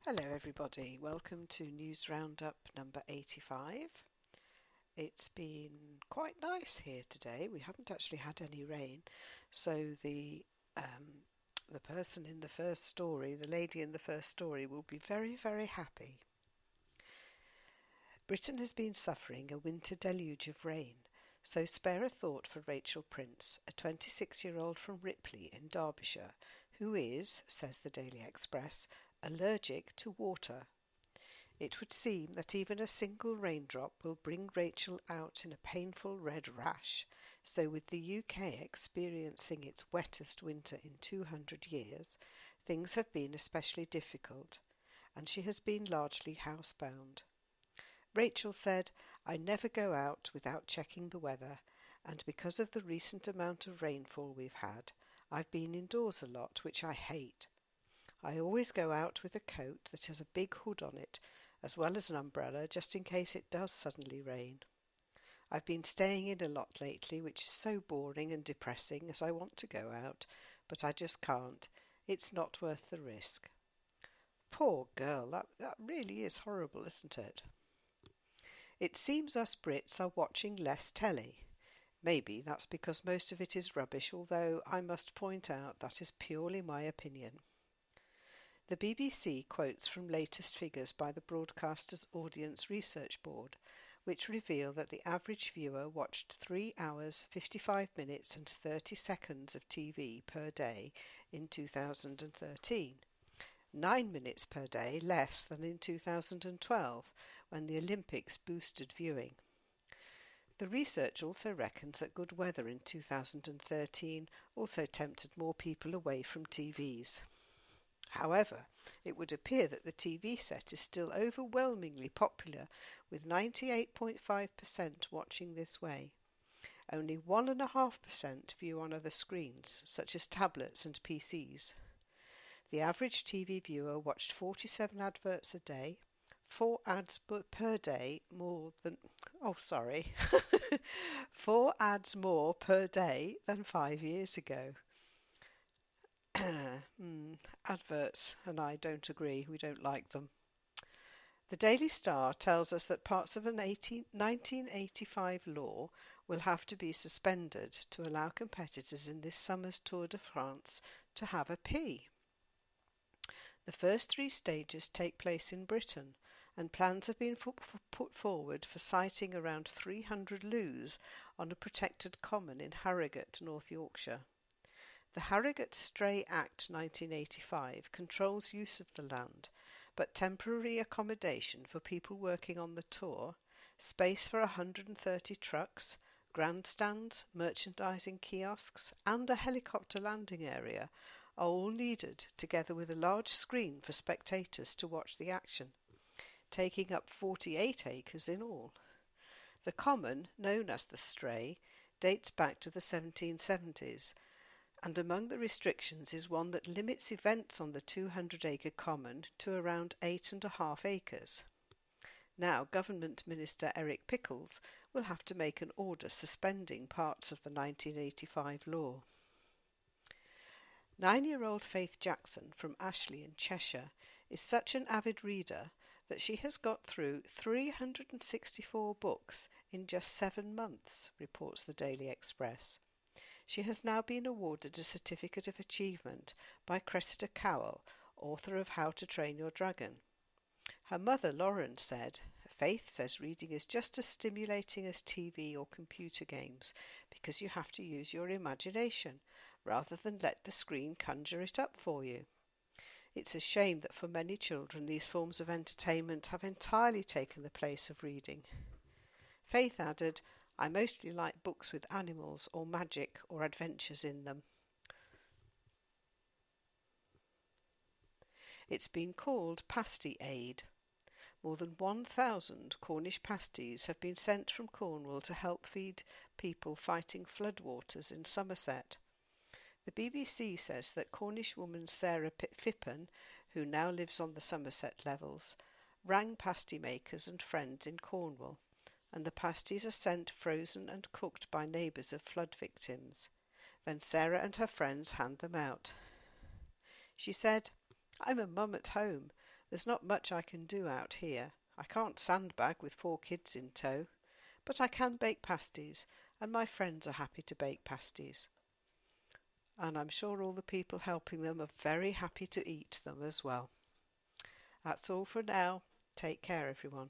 Hello everybody, welcome to News Roundup number 85. It's been quite nice here today. We haven't actually had any rain, so the person in the first story, the lady in the first story, will be very, very happy. Britain has been suffering a winter deluge of rain, so spare a thought for Rachel Prince, a 26-year-old from Ripley in Derbyshire, who is, says the Daily Express, allergic to water. It would seem that even a single raindrop will bring Rachel out in a painful red rash, so with the UK experiencing its wettest winter in 200 years, things have been especially difficult, and she has been largely housebound. Rachel said, "I never go out without checking the weather, and because of the recent amount of rainfall we've had, I've been indoors a lot, which I hate. I always go out with a coat that has a big hood on it, as well as an umbrella, just in case it does suddenly rain. I've been staying in a lot lately, which is so boring and depressing as I want to go out, but I just can't. It's not worth the risk." Poor girl, that really is horrible, isn't it? It seems us Brits are watching less telly. Maybe that's because most of it is rubbish, although I must point out that is purely my opinion. The BBC quotes from latest figures by the Broadcasters Audience Research Board, which reveal that the average viewer watched 3 hours, 55 minutes and 30 seconds of TV per day in 2013, 9 minutes per day less than in 2012, when the Olympics boosted viewing. The research also reckons that good weather in 2013 also tempted more people away from TVs. However, it would appear that the TV set is still overwhelmingly popular, with 98.5% watching this way. Only 1.5% view on other screens, such as tablets and PCs. The average TV viewer watched 47 adverts a day, 4 ads per day more than... 4 ads more per day than 5 years ago. Adverts and I don't agree. We don't like them. The Daily Star tells us that parts of a 1985 law will have to be suspended to allow competitors in this summer's Tour de France to have a pee. The first 3 stages take place in Britain, and plans have been put forward for siting around 300 loos on a protected common in Harrogate, North Yorkshire. The Harrogate Stray Act 1985 controls use of the land, but temporary accommodation for people working on the tour, space for 130 trucks, grandstands, merchandising kiosks and a helicopter landing area are all needed, together with a large screen for spectators to watch the action, taking up 48 acres in all. The common, known as the Stray, dates back to the 1770s, and among the restrictions is one that limits events on the 200-acre common to around 8.5 acres. Now, Government Minister Eric Pickles will have to make an order suspending parts of the 1985 law. 9-year-old Faith Jackson from Ashley in Cheshire is such an avid reader that she has got through 364 books in just 7 months, reports the Daily Express. She has now been awarded a Certificate of Achievement by Cressida Cowell, author of How to Train Your Dragon. Her mother, Lauren, said, "Faith says reading is just as stimulating as TV or computer games because you have to use your imagination rather than let the screen conjure it up for you. It's a shame that for many children these forms of entertainment have entirely taken the place of reading." Faith added, "I mostly like books with animals or magic or adventures in them." It's been called Pasty Aid. More than 1,000 Cornish pasties have been sent from Cornwall to help feed people fighting floodwaters in Somerset. The BBC says that Cornish woman Sarah Phippen, who now lives on the Somerset levels, rang pasty makers and friends in Cornwall, and the pasties are sent frozen and cooked by neighbours of flood victims. Then Sarah and her friends hand them out. She said, "I'm a mum at home. There's not much I can do out here. I can't sandbag with 4 kids in tow, but I can bake pasties, and my friends are happy to bake pasties. And I'm sure all the people helping them are very happy to eat them as well. That's all for now. Take care, everyone.